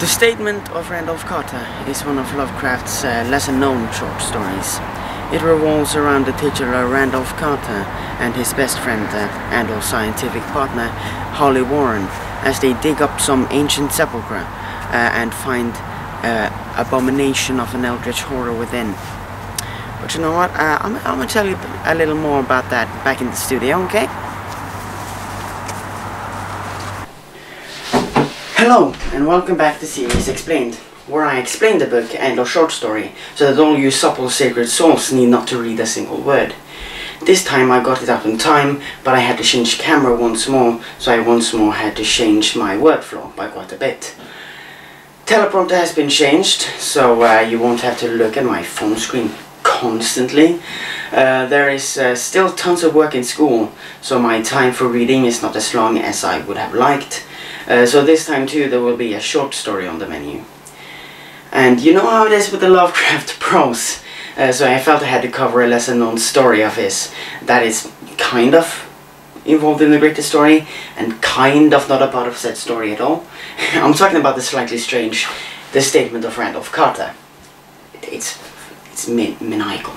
The Statement of Randolph Carter is one of Lovecraft's lesser-known short stories. It revolves around the titular Randolph Carter and his best friend and or scientific partner, Holly Warren, as they dig up some ancient sepulchre and find abomination of an eldritch horror within. But you know what, I'm going to tell you a little more about that back in the studio, okay? Hello, and welcome back to Series Explained, where I explain the book and or short story, so that all you supple sacred souls need not to read a single word. This time I got it out in time, but I had to change camera once more, so I once more had to change my workflow by quite a bit. Teleprompter has been changed, so you won't have to look at my phone screen constantly. There is still tons of work in school, so my time for reading is not as long as I would have liked. So this time too there will be a short story on the menu. And you know how it is with the Lovecraft prose, so I felt I had to cover a lesser known story of his that is kind of involved in the greater story and kind of not a part of said story at all. I'm talking about the slightly strange The Statement of Randolph Carter. It's maniacal.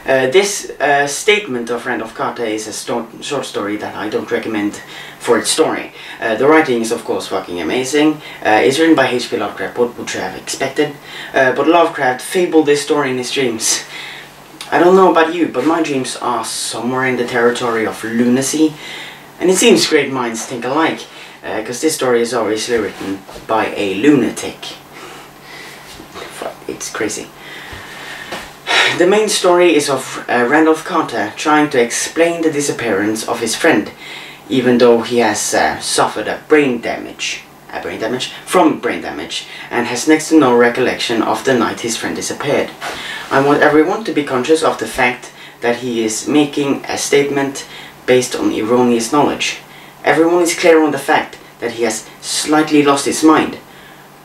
This Statement of Randolph Carter is a short story that I don't recommend for its story. The writing is of course fucking amazing. It's written by H.P. Lovecraft, what would you have expected? But Lovecraft fabled this story in his dreams. I don't know about you, but my dreams are somewhere in the territory of lunacy. And it seems great minds think alike, because this story is obviously written by a lunatic. It's crazy. The main story is of Randolph Carter trying to explain the disappearance of his friend, even though he has suffered brain damage, and has next to no recollection of the night his friend disappeared. I want everyone to be conscious of the fact that he is making a statement based on erroneous knowledge. Everyone is clear on the fact that he has slightly lost his mind,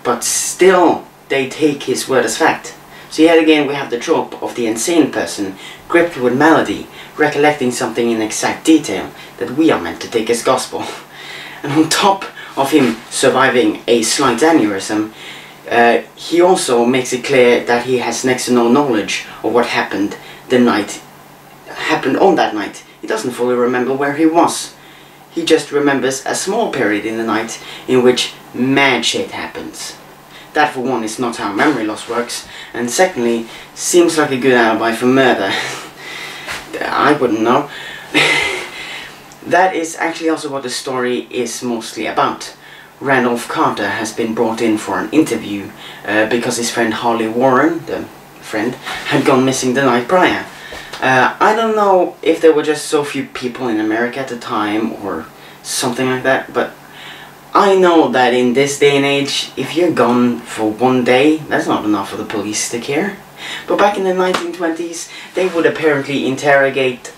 but still they take his word as fact. So yet again we have the trope of the insane person, gripped with malady, recollecting something in exact detail that we are meant to take as gospel. And on top of him surviving a slight aneurysm, he also makes it clear that he has next to no knowledge of what happened on that night. He doesn't fully remember where he was. He just remembers a small period in the night in which mad shit happens. That for one is not how memory loss works, and secondly, seems like a good alibi for murder. I wouldn't know. That is actually also what the story is mostly about. Randolph Carter has been brought in for an interview because his friend Holly Warren, the friend, had gone missing the night prior. I don't know if there were just so few people in America at the time or something like that, but I know that in this day and age, if you're gone for one day, that's not enough for the police to care. But back in the 1920s, they would apparently interrogate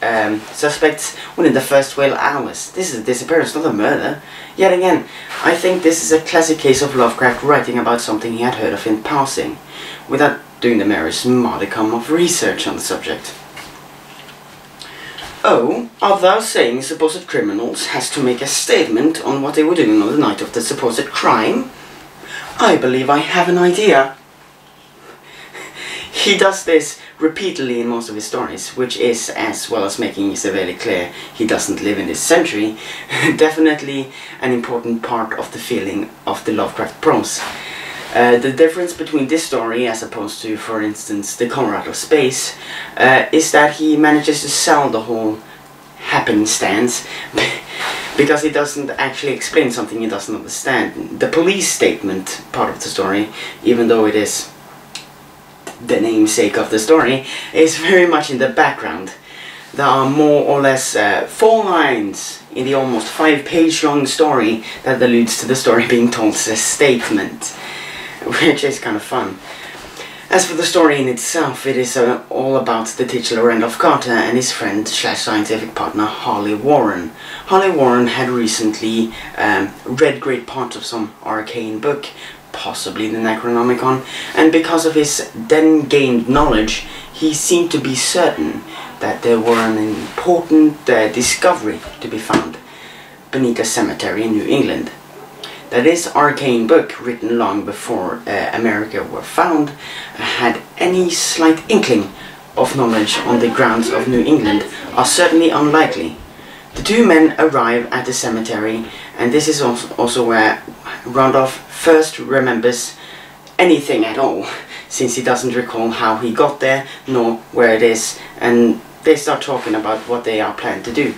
suspects within the first 12 hours. This is a disappearance, not a murder. Yet again, I think this is a classic case of Lovecraft writing about something he had heard of in passing, without doing the merest modicum of research on the subject. Oh, art thou saying supposed criminals has to make a statement on what they were doing on the night of the supposed crime? I believe I have an idea. He does this repeatedly in most of his stories, which is, as well as making it severely clear he doesn't live in this century, definitely an important part of the feeling of the Lovecraft prose. The difference between this story, as opposed to, for instance, The Color Out of Space, is that he manages to sell the whole happenstance because he doesn't actually explain something he doesn't understand. The police statement part of the story, even though it is the namesake of the story, is very much in the background. There are more or less 4 lines in the almost 5-page long story that alludes to the story being told as a statement, which is kind of fun. As for the story in itself, it is all about the titular Randolph Carter and his friend / scientific partner Holly Warren. Holly Warren had recently read great parts of some arcane book, possibly the Necronomicon, and because of his then gained knowledge, he seemed to be certain that there were an important discovery to be found beneath a cemetery in New England. that this arcane book, written long before America were found, had any slight inkling of knowledge on the grounds of New England are certainly unlikely. The two men arrive at the cemetery, and this is also where Randolph first remembers anything at all, since he doesn't recall how he got there nor where it is, and they start talking about what they are planning to do.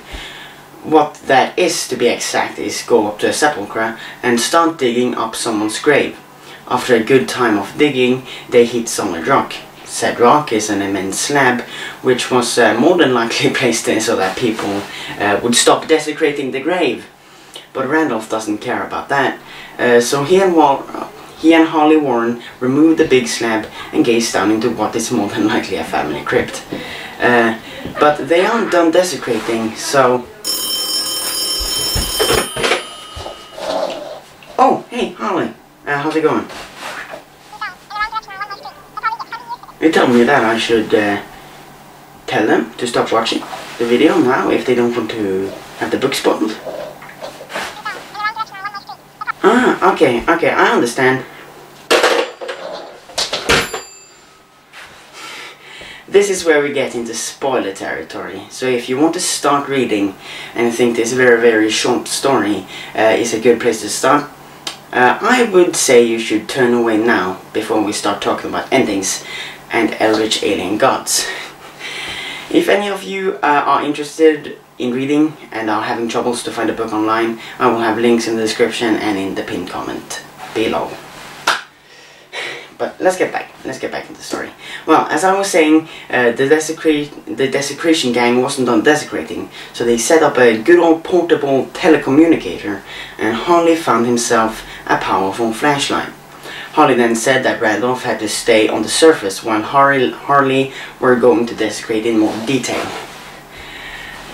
What that is, to be exact, is go up to a sepulchre and start digging up someone's grave. After a good time of digging, they hit solid rock. Said rock is an immense slab, which was more than likely placed there so that people would stop desecrating the grave. But Randolph doesn't care about that, so he and Holly Warren remove the big slab and gaze down into what is more than likely a family crypt. But they aren't done desecrating, so... Oh, hey, Holly. How's it going? You told me that I should tell them to stop watching the video now if they don't want to have the book spoiled. Ah, okay, I understand. This is where we get into spoiler territory, so if you want to start reading and think this very short story is a good place to start, I would say you should turn away now before we start talking about endings and eldritch alien gods. If any of you are interested in reading and are having troubles to find a book online, I will have links in the description and in the pinned comment below. But let's get back into the story. Well, as I was saying, the desecration gang wasn't done desecrating, so they set up a good old portable telecommunicator, and Harley found himself a powerful flashlight. Harley then said that Randolph had to stay on the surface while Harley were going to desecrate in more detail.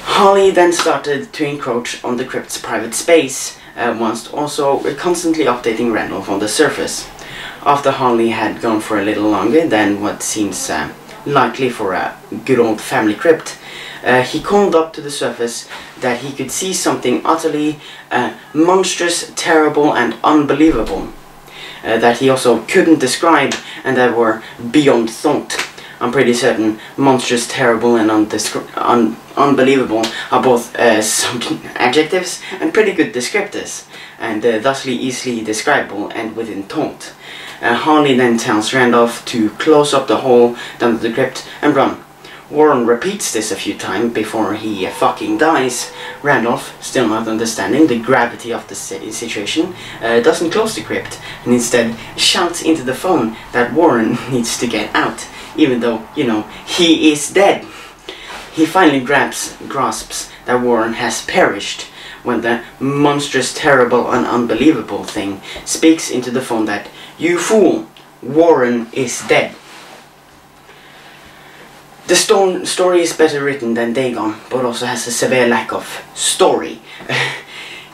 Harley then started to encroach on the crypt's private space, whilst also constantly updating Randolph on the surface. After Harley had gone for a little longer than what seems likely for a good old family crypt, he called up to the surface that he could see something utterly monstrous, terrible and unbelievable, that he also couldn't describe and that were beyond thought. I'm pretty certain monstrous, terrible and unbelievable are both some adjectives and pretty good descriptors, and thusly easily describable and within thought. Harley then tells Randolph to close up the hole down to the crypt and run. Warren repeats this a few times before he fucking dies. Randolph, still not understanding the gravity of the situation, doesn't close the crypt and instead shouts into the phone that Warren needs to get out, even though, you know, he is dead. He finally grasps that Warren has perished when the monstrous, terrible and unbelievable thing speaks into the phone that, "You fool, Warren is dead." The story is better written than Dagon, but also has a severe lack of story.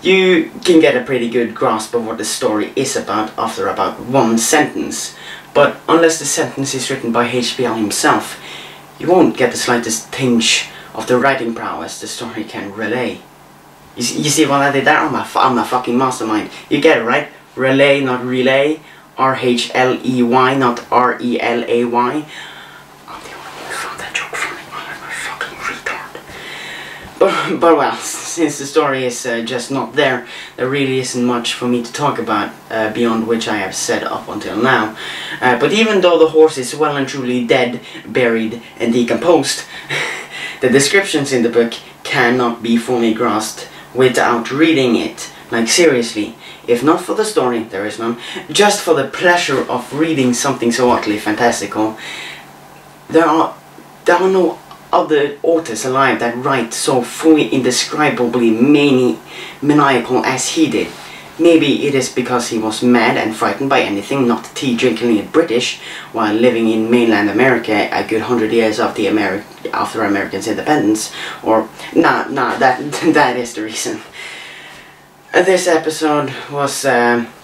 You can get a pretty good grasp of what the story is about after about one sentence, but unless the sentence is written by HBO himself, you won't get the slightest tinge of the writing prowess the story can relay. You see what I did there? I'm a fucking mastermind. You get it, right? Relay, not relay. R-H-L-E-Y, not R-E-L-A-Y. I'm the only one who found that joke funny. I'm a fucking retard. But well, since the story is just not there, there really isn't much for me to talk about beyond which I have said up until now. But even though the horse is well and truly dead, buried and decomposed, the descriptions in the book cannot be fully grasped without reading it. Like seriously, if not for the story, there is none, just for the pleasure of reading something so utterly fantastical, there are no other authors alive that write so fully indescribably maniacal as he did. Maybe it is because he was mad and frightened by anything not tea-drinking British while living in mainland America a good 100 years after Americans' independence, or that is the reason. This episode was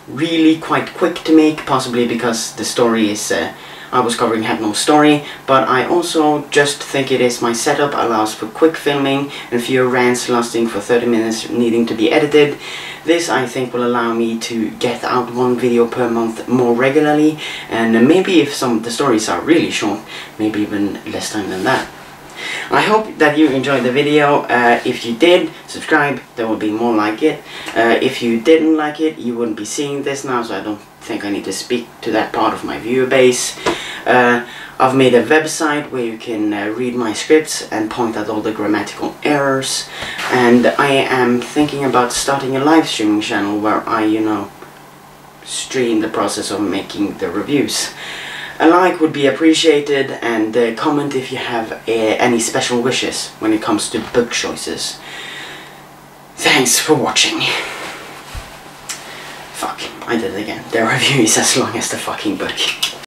really quite quick to make, possibly because the story is I was covering had no story, but I also just think it is my setup allows for quick filming and fewer rants lasting for 30 minutes needing to be edited. This I think will allow me to get out one video per month more regularly, and maybe if some of the stories are really short, maybe even less time than that. I hope that you enjoyed the video. If you did, subscribe, there will be more like it. If you didn't like it, you wouldn't be seeing this now, so I don't think I need to speak to that part of my viewer base. I've made a website where you can read my scripts and point out all the grammatical errors, and I am thinking about starting a live streaming channel where I, stream the process of making the reviews. A like would be appreciated, and comment if you have any special wishes when it comes to book choices. Thanks for watching. Fuck, I did it again. The review is as long as the fucking book.